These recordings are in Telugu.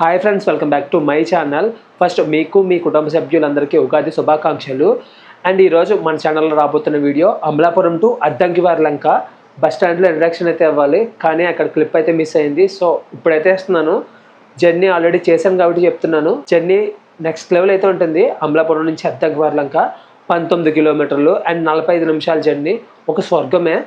Hi friends, welcome back to my channel. First మీకు మీ కుటుంబ సభ్యులందరికీ ఉగాది శుభాకాంక్షలు. అండ్ ఈరోజు మన ఛానల్లో రాబోతున్న video Amalapuram to Addankivari Lanka bus స్టాండ్లో ఇంట్రడక్షన్ అయితే అవ్వాలి, కానీ అక్కడ క్లిప్ అయితే మిస్ అయింది. సో ఇప్పుడైతే వేస్తున్నాను. జర్నీ ఆల్రెడీ చేశాను కాబట్టి చెప్తున్నాను. జర్నీ నెక్స్ట్ లెవెల్ అయితే ఉంటుంది. అమలాపురం నుంచి అద్దంకివారి లంక 19 కిలోమీటర్లు అండ్ 45 నిమిషాల జర్నీ. ఒక స్వర్గమే.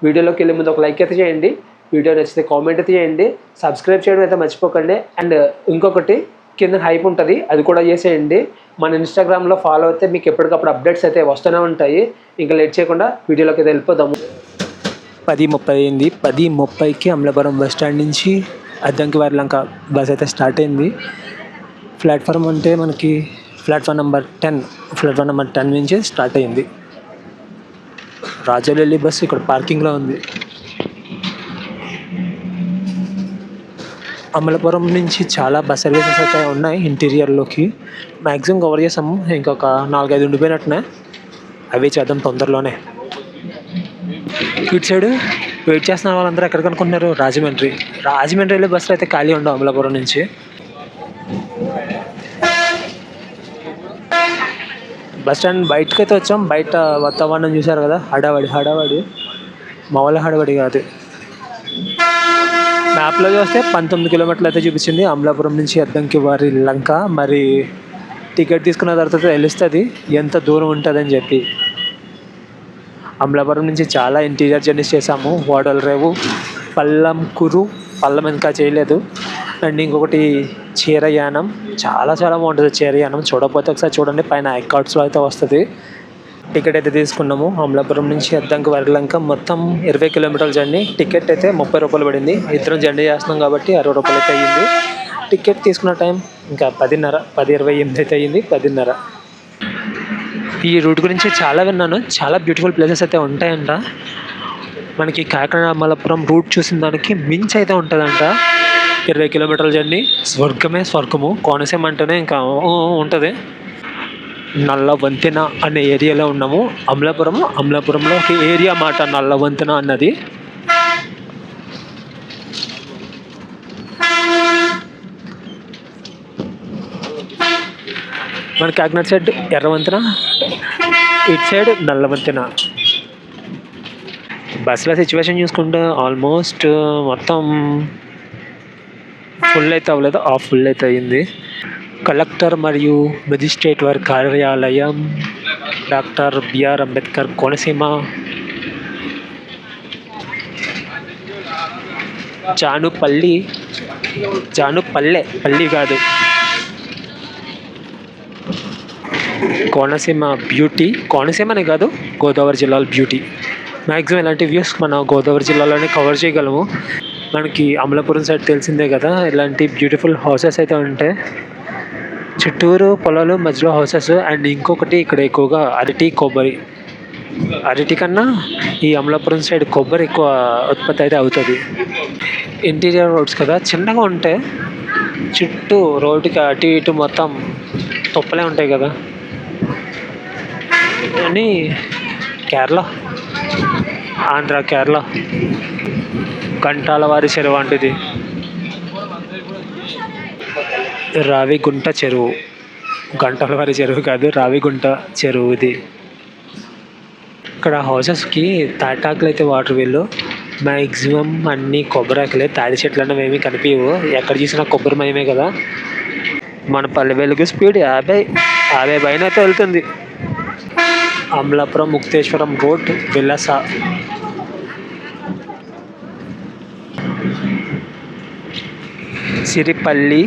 వీడియోలోకి వెళ్ళే ముందు ఒక లైక్ అయితే చేయండి, వీడియో నచ్చితే కామెంట్ అయితే చేయండి, సబ్స్క్రైబ్ చేయడం అయితే మర్చిపోకండి. అండ్ ఇంకొకటి కింద హైప్ ఉంటుంది, అది కూడా చేసేయండి. మన ఇన్స్టాగ్రామ్లో ఫాలో అయితే మీకు ఎప్పటికప్పుడు అప్డేట్స్ అయితే వస్తూనే ఉంటాయి. ఇంకా లేట్ చేయకుండా వీడియోలోకి అయితే వెళ్ళిపోదాము. 10:30 అయింది. 10:30కి అమలాపురం బస్ స్టాండ్ నుంచి అద్దంకివారి లంక బస్ అయితే స్టార్ట్ అయింది. ప్లాట్ఫామ్ అంటే మనకి ప్లాట్ఫామ్ నెంబర్ 10 నుంచి స్టార్ట్ అయింది. రాజవెల్లి బస్సు ఇక్కడ పార్కింగ్లో ఉంది. అమలాపురం నుంచి చాలా బస్ సర్వీసెస్ అయితే ఉన్నాయి. ఇంటీరియర్లోకి మ్యాక్సిమం కవర్ చేసాము. ఇంకొక 4-5 ఉండిపోయినట్టునే, అవి చేద్దాం తొందరలోనే. ఇటు సైడ్ వెయిట్ చేస్తున్న వాళ్ళందరూ ఎక్కడికి అనుకుంటున్నారు? రాజమండ్రిలో బస్సులు అయితే ఖాళీ ఉండవు అమలాపురం నుంచి. బస్ స్టాండ్ బయటకు అయితే వచ్చాం. బయట వాతావరణం చూశారు కదా, హడావడి మామూలు హడావడి కాదు. మ్యాప్లో చూస్తే 19 కిలోమీటర్లు అయితే చూపించింది అమలాపురం నుంచి అద్దంకివారి లంక. మరి టికెట్ తీసుకున్న తర్వాత తెలుస్తుంది ఎంత దూరం ఉంటుందని చెప్పి. అమలాపురం నుంచి చాలా ఇంటీరియర్ జర్నీస్ చేసాము. ఓడలరేవు, పల్లం ఇంకా చేయలేదు. అండ్ ఇంకొకటి చీరయానం, చాలా బాగుంటుంది చీరయానం. చూడకపోతే ఒకసారి చూడండి, పైన ఐకార్డ్స్లో అయితే వస్తుంది. టికెట్ అయితే తీసుకున్నాము. అమలాపురం నుంచి అద్దంకివారి లంక మొత్తం 20 కిలోమీటర్ల జర్నీ. టికెట్ అయితే 30 రూపాయలు పడింది. ఇద్దరం జర్నీ చేస్తున్నాం కాబట్టి 60 రూపాయలు అయితే అయ్యింది. టికెట్ తీసుకున్న టైం ఇంకా 10:28 అయితే అయ్యింది. 10:30. ఈ రూట్ గురించి చాలా విన్నాను. చాలా బ్యూటిఫుల్ ప్లేసెస్ అయితే ఉంటాయంట. మనకి కాకినాడ అమలాపురం రూట్ చూసిన దానికి మించి అయితే ఉంటుందంట. 20 కిలోమీటర్ల జర్నీ. స్వర్గము. కోనసీమ అంటేనే ఇంకా ఉంటుంది. నల్ల వంతెన అనే ఏరియాలో ఉన్నాము. అమలాపురంలో ఒక ఏరియా మాట నల్ల వంతెన అన్నది. మన కాకినాడ సైడ్ ఎర్ర వంతెన, ఇటు సైడ్ నల్ల వంతెన. బస్సులో సిచ్యువేషన్ చూసుకుంటే ఆల్మోస్ట్ మొత్తం ఫుల్ అయితే అవ్వలేదు, ఫుల్ అయితే అయ్యింది. కలెక్టర్ మరియు మెజిస్ట్రేట్ వారి కార్యాలయం, డాక్టర్ బిఆర్ అంబేద్కర్, కోనసీమ. పల్లి కాదు, కోనసీమ బ్యూటీ. కోనసీమనే కాదు, గోదావరి జిల్లాల బ్యూటీ. మ్యాక్సిమం ఇలాంటి వ్యూస్ మన గోదావరి జిల్లాలోనే కవర్ చేయగలము. మనకి అమలాపురం సైడ్ తెలిసిందే కదా, ఇలాంటి బ్యూటిఫుల్ హౌసెస్ అయితే ఉంటాయి. చుట్టూరు పొలాలు, మధ్యలో హౌసెస్. అండ్ ఇంకొకటి ఇక్కడ ఎక్కువగా కొబ్బరి. అరటి కన్నా ఈ అమలాపురం సైడ్ కొబ్బరి ఎక్కువ ఉత్పత్తి అయితే అవుతుంది. ఇంటీరియర్ రోడ్స్ కదా, చిన్నగా ఉంటాయి. చుట్టూ రోడ్డుకి అటు ఇటు మొత్తం తొప్పలే ఉంటాయి కదా. అని కేరళ గంటాలవారి చెరువు అంటుంది. రావిగుంట చెరువు, గంటలవారి చెరువు కాదు, రావిగుంట చెరువు ఇది. ఇక్కడ హౌసెస్కి తాటాకులు అయితే వాటర్ వీళ్ళు. మ్యాక్సిమం అన్ని కొబ్బరాకులే, తాడి చెట్లు అన్నవి ఏమీ కనిపించవు. ఎక్కడ చూసినా కొబ్బరిమయమే కదా. మన పల్లె వెలుగు స్పీడ్ 50 పైన అయితే వెళ్తుంది. అమలాపురం ముక్తేశ్వరం రోడ్, విలాస. సిరిపల్లి,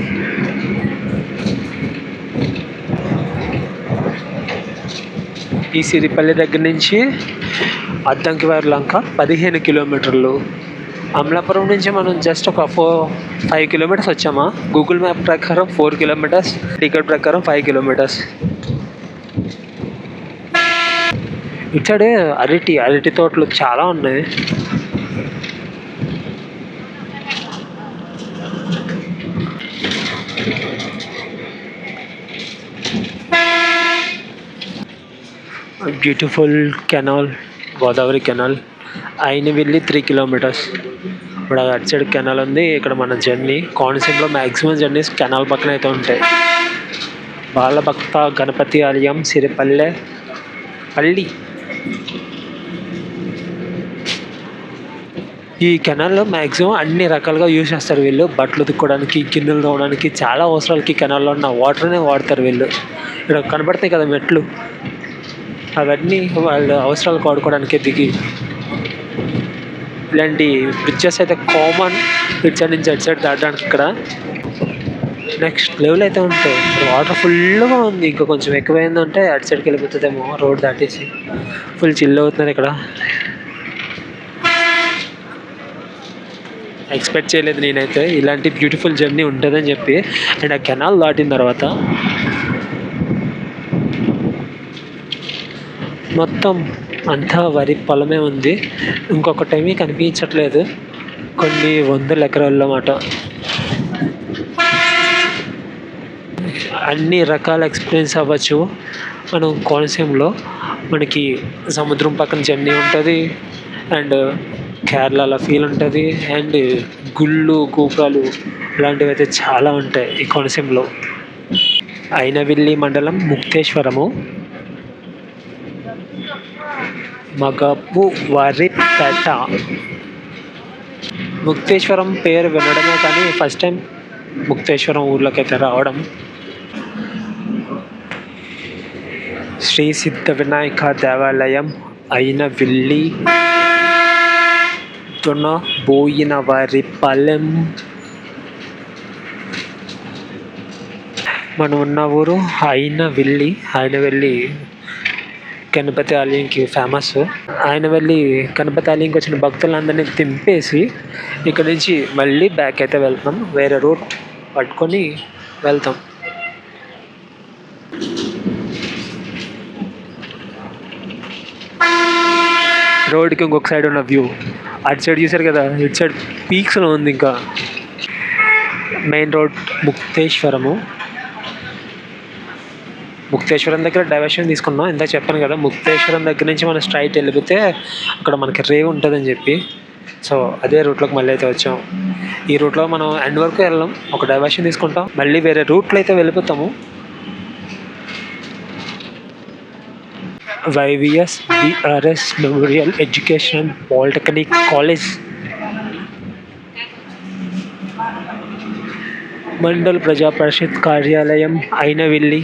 ఈ సిరిపల్లి దగ్గర నుంచి అద్దంకివారి లంక 15 కిలోమీటర్లు. అమలాపురం నుంచి మనం జస్ట్ ఒక 5 కిలోమీటర్స్ వచ్చామా. గూగుల్ మ్యాప్ ప్రకారం 4 కిలోమీటర్స్, టికెట్ ప్రకారం 5 కిలోమీటర్స్. ఇక్కడే అరటి తోటలు చాలా ఉన్నాయి. Beautiful canal, Godavari canal. Ainavilli 3 kilometres. ఇప్పుడు అటు సైడ్ కెనాల్ ఉంది. ఇక్కడ మన జర్నీ కోనసీమలో మ్యాక్సిమం జర్నీస్ కెనాల్ పక్కన అయితే ఉంటాయి. బాలభక్త గణపతి ఆలయం సిరిపల్లె పల్లి. ఈ కెనాల్లో మ్యాక్సిమం అన్ని రకాలుగా యూజ్ చేస్తారు వీళ్ళు. బట్టలు ఉతుక్కోవడానికి, గిన్నెలు తోమడానికి, చాలా అవసరాలకి కెనాల్లో ఉన్న వాటర్నే వాడతారు వీళ్ళు. ఇక్కడ కనబడతాయి కదా మెట్లు, అవన్నీ వాళ్ళ అవసరాలకు వాడుకోవడానికి దిగి. ఇలాంటి బ్రిడ్జెస్ అయితే కామన్ ఇటు సైడ్ నుంచి అటు సైడ్ దాటడానికి. ఇక్కడ నెక్స్ట్ లెవెల్ అయితే ఉంటాయి. వాటర్ ఫుల్గా ఉంది. ఇంకా కొంచెం ఎక్కువైందంటే అటు సైడ్కి వెళ్ళిపోతుందేమో రోడ్ దాటేసి. ఫుల్ చిల్ అవుతున్నారు ఇక్కడ. ఎక్స్పెక్ట్ చేయలేదు నేనైతే ఇలాంటి బ్యూటిఫుల్ జర్నీ ఉంటుందని చెప్పి. అండ్ ఆ కెనాల్ దాటిన తర్వాత మొత్తం అంతా వరి పొలమే ఉంది. ఇంకొకటి ఏమీ కనిపించట్లేదు. కొన్ని వందల ఎకరాల్లో మాట. అన్ని రకాల ఎక్స్పీరియన్స్ అవ్వచ్చు మనం కోనసీమలో. మనకి సముద్రం పక్కన జర్నీ ఉంటుంది, అండ్ కేరళలో ఫీల్ ఉంటుంది, అండ్ గుళ్ళు గోపురాలు ఇలాంటివి అయితే చాలా ఉంటాయి ఈ కోనసీమలో. అయినవిల్లి మండలం ముక్తేశ్వరము, మగపు వరిపేట. ముక్తేశ్వరం పేరు వినడమే కానీ ఫస్ట్ టైం ముక్తేశ్వరం ఊర్లోకి అయితే రావడం. శ్రీ సిద్ధ వినాయక దేవాలయం అయినవిల్లి బోయినవరిపాలెం. మనం ఉన్న ఊరు అయినవిల్లి. అయినవిల్లి గణపతి ఆలయంకి ఫేమస్. అయినవిల్లి గణపతి ఆలయంకి వచ్చిన భక్తులందరినీ దింపేసి ఇక్కడ నుంచి మళ్ళీ బ్యాక్ అయితే వెళ్తాం. వేరే రూట్ పట్టుకొని వెళ్తాం. రోడ్కి ఇంకొక సైడ్ ఉన్న వ్యూ అటు సైడ్ చూసారు కదా, ఇటు సైడ్ పీక్స్లో ఉంది. ఇంకా మెయిన్ రోడ్ ముక్తేశ్వరము. ముక్తేశ్వరం దగ్గర డైవర్షన్ తీసుకున్నాం. ఇందాక చెప్పాను కదా, ముక్తేశ్వరం దగ్గర నుంచి మనం స్ట్రైట్ వెళ్ళిపోతే అక్కడ మనకి రేవ్ ఉంటుందని చెప్పి. సో అదే రూట్లోకి మళ్ళీ అయితే వచ్చాం. ఈ రూట్లో మనం ఎండ్ వరకు వెళ్ళాం, ఒక డైవర్షన్ తీసుకుంటాం, మళ్ళీ వేరే రూట్లో అయితే వెళ్ళిపోతాము. YVS BRS memorial education polytechnic college, mandal ప్రజా పరిషత్ కార్యాలయం అయినవిల్లి.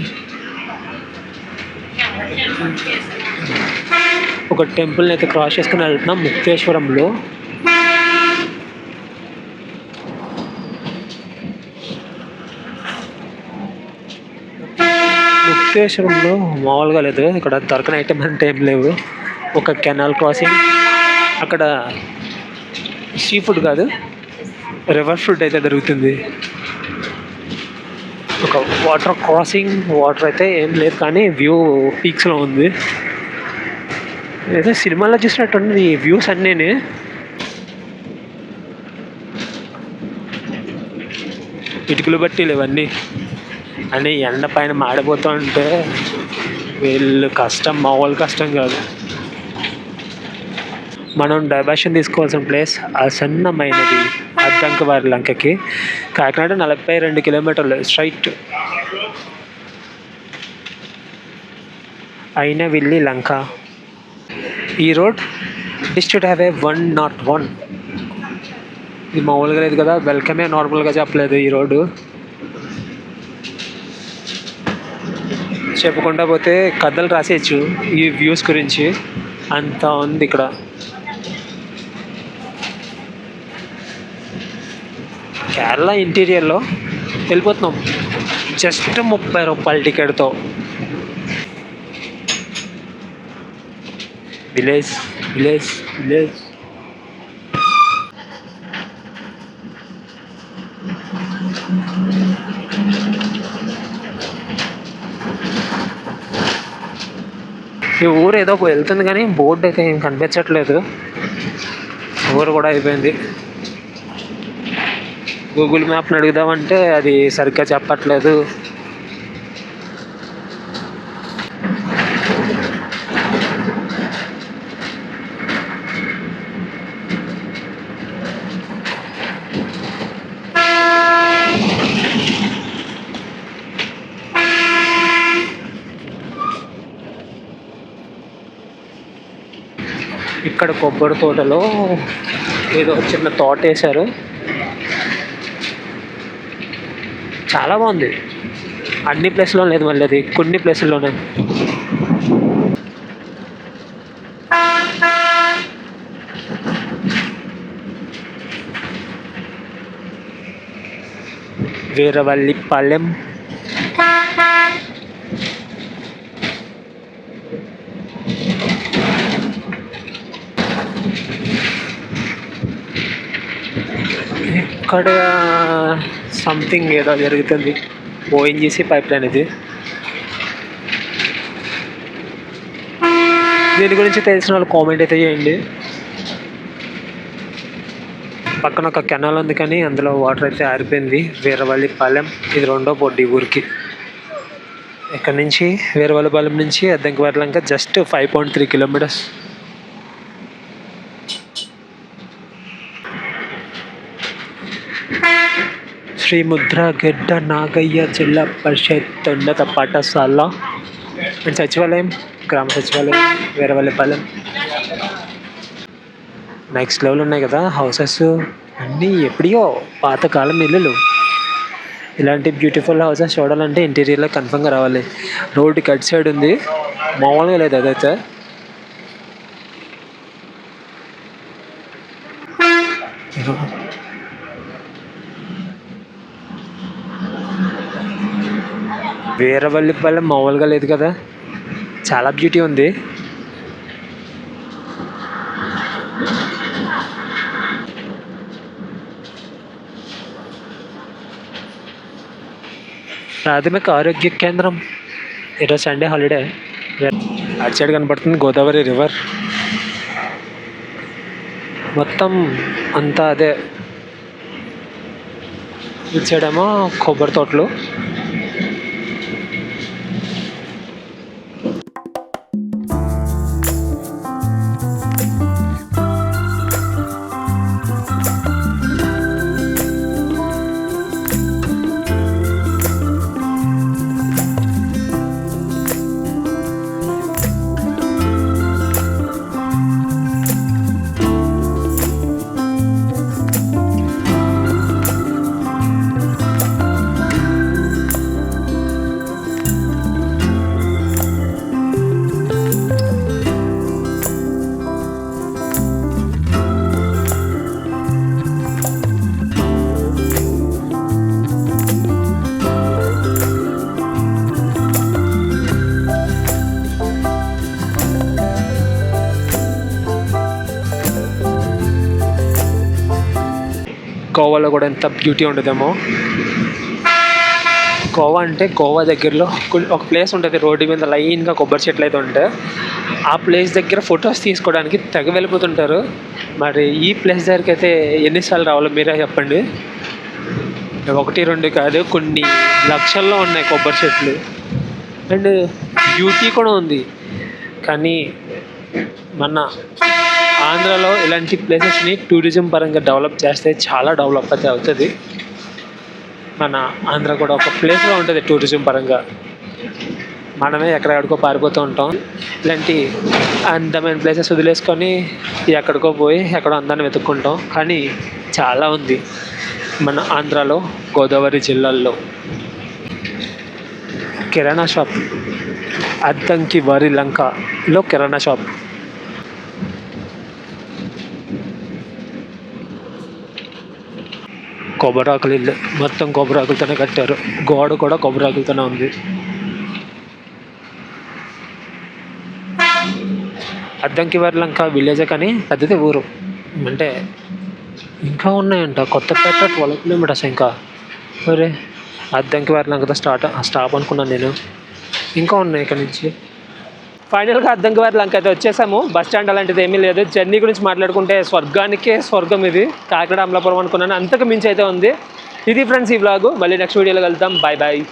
ఒక టెంపుల్ని అయితే క్రాస్ చేసుకుని వెళ్తున్నాం ముక్తేశ్వరంలో. ముక్తేశ్వరంలో మామూలుగా లేదు, ఇక్కడ దొరకని ఐటమ్ అంటే ఏం లేవు. ఒక కెనాల్ క్రాసింగ్, అక్కడ సీ ఫుడ్ కాదు రివర్ ఫుడ్ అయితే దొరుకుతుంది. ఒక వాటర్ క్రాసింగ్, వాటర్ అయితే ఏం లేదు కానీ వ్యూ పీక్స్లో ఉంది. ఏదో సినిమాలో చూసినట్టుంది ఈ వ్యూస్ అన్నీ. ఇటుకలు బట్టి ఇవన్నీ అని ఎండ పైన మాడిపోతూ ఉంటే వీళ్ళు కష్టం, మామూలు కష్టం కాదు. మనం డైవర్షన్ తీసుకోవాల్సిన ప్లేస్ అసన్నమైనది అద్దంకివారి లంకకి. కాకినాడ 42 కిలోమీటర్లు స్ట్రైట్. అయినవిల్లి లంక. ఈ రోడ్ డిస్ట్రిక్ట్ హైవే 101. ఇది మామూలుగా లేదు కదా, వెల్కమే నార్మల్గా చెప్పలేదు ఈ రోడ్డు. చెప్పుకుంటా పోతే కథలు రాసేయచ్చు ఈ వ్యూస్ గురించి, అంత ఉంది ఇక్కడ. కేరళ ఇంటీరియర్లో వెళ్ళిపోతున్నాం జస్ట్ 30 రూపాయల టికెట్తో. Village village village. ఈ ఊరు ఏదో వెళ్తుంది కానీ బోర్డు అయితే ఏం కనిపించట్లేదు. ఊరు కూడా అయిపోయింది. గూగుల్ మ్యాప్ని అడుగుదామంటే అది సరిగ్గా చెప్పట్లేదు. ఇక్కడ కొబ్బరి తోటలో ఏదో చిన్న తోట వేశారు, చాలా బాగుంది. అన్ని ప్లేస్లో లేదు, మళ్ళీ అది కొన్ని ప్లేసుల్లోనే. వీరవల్లిపాలెం ఇక్కడ సంథింగ్ ఏదో జరుగుతుంది. ఓఎన్జీసీ పైప్ లైన్ ఇది. దీని గురించి తెలిసిన వాళ్ళు కామెంట్ అయితే చేయండి. పక్కన ఒక కెనాల్ ఉంది కానీ అందులో వాటర్ అయితే ఆరిపోయింది. వీరవల్లిపాలెం ఇది రెండో బోర్డు ఈ ఊరికి. ఇక్కడ నుంచి వీరవల్లిపాలెం నుంచి అద్దంకివారిలంక జస్ట్ 5.3 కిలోమీటర్స్. శ్రీ ముద్రగడ్డ నాగయ్య జిల్లా పరిషత్ ఉన్నత పాఠశాల అండ్ సచివాలయం, గ్రామ సచివాలయం వీరవల్లిపాలెం. నెక్స్ట్ లెవెల్ ఉన్నాయి కదా హౌసెస్ అన్నీ, ఎప్పుడో పాతకాలం ఇల్లులు. ఇలాంటి బ్యూటిఫుల్ హౌసెస్ చూడాలంటే ఇంటీరియర్లో కన్ఫర్మ్గా రావాలి. రోడ్డు కట్ సైడ్ ఉంది, మామూలుగా లేదు అదైతే. వీరవల్లిపాలెం మామూలుగా లేదు కదా, చాలా బ్యూటీ ఉంది. ప్రాథమిక ఆరోగ్య కేంద్రం, ఈరోజు సండే హాలిడే. అటు సైడ్ కనపడుతుంది గోదావరి రివర్. మొత్తం అంతా అదే. ఇటు సైడ్ ఏమో కొబ్బరి తోటలు. గోవాలో కూడా ఎంత బ్యూటీ ఉండదేమో. గోవా అంటే గోవా దగ్గరలో ఒక ప్లేస్ ఉంటుంది, రోడ్డు మీద లైన్గా కొబ్బరి చెట్లు అయితే ఉంటాయి. ఆ ప్లేస్ దగ్గర ఫొటోస్ తీసుకోవడానికి తెగ వెళ్ళిపోతుంటారు. మరి ఈ ప్లేస్ దగ్గరికి అయితే ఎన్నిసార్లు రావాలో మీరే చెప్పండి. 1-2 కాదు, కొన్ని లక్షల్లో ఉన్నాయి కొబ్బరి చెట్లు. అండ్ బ్యూటీ కూడా ఉంది. కానీ మన ఆంధ్రాలో ఇలాంటి ప్లేసెస్ని టూరిజం పరంగా డెవలప్ చేస్తే చాలా డెవలప్ అయితే అవుతుంది. మన ఆంధ్ర కూడా ఒక ప్లేస్లో ఉంటుంది టూరిజం పరంగా. మనమే ఎక్కడెక్కడికో పారిపోతూ ఉంటాం. ఇలాంటి అందమైన ప్లేసెస్ వదిలేసుకొని ఎక్కడికో పోయి ఎక్కడో అందాన్ని వెతుక్కుంటాం. కానీ చాలా ఉంది మన ఆంధ్రాలో, గోదావరి జిల్లాల్లో. కిరాణా షాప్, అద్దంకివారిలంకలో కిరాణా షాప్. కొబ్బరాకులు ఇల్లు, మొత్తం కొబ్బరాకులతోనే కట్టారు. గోడ కూడా కొబ్బరాకులతోనే ఉంది. అద్దంకివారిలంక విలేజే కానీ పెద్దది ఊరు. అంటే ఇంకా ఉన్నాయంట కొత్తపేట 12 కిలోమీటర్స్. ఇంకా మరి అద్దంకివారిలంకతో స్టాప్ అనుకున్నాను నేను. ఇంకా ఉన్నాయి ఇక్కడ నుంచి. ఫైనల్గా అద్దంకివారిలంక అయితే వచ్చేసాము. బస్ స్టాండ్ అలాంటిది ఏమీ లేదు. జర్నీ గురించి మాట్లాడుకుంటే స్వర్గానికే స్వర్గం ఇది. కాకినాడ అమలాపురం అనుకున్నాను, అంతకు మించి అయితే ఉంది. ఇది ఫ్రెండ్స్ ఈ వ్లాగ్. మళ్ళీ నెక్స్ట్ వీడియోలో కలుద్దాం. Bye bye.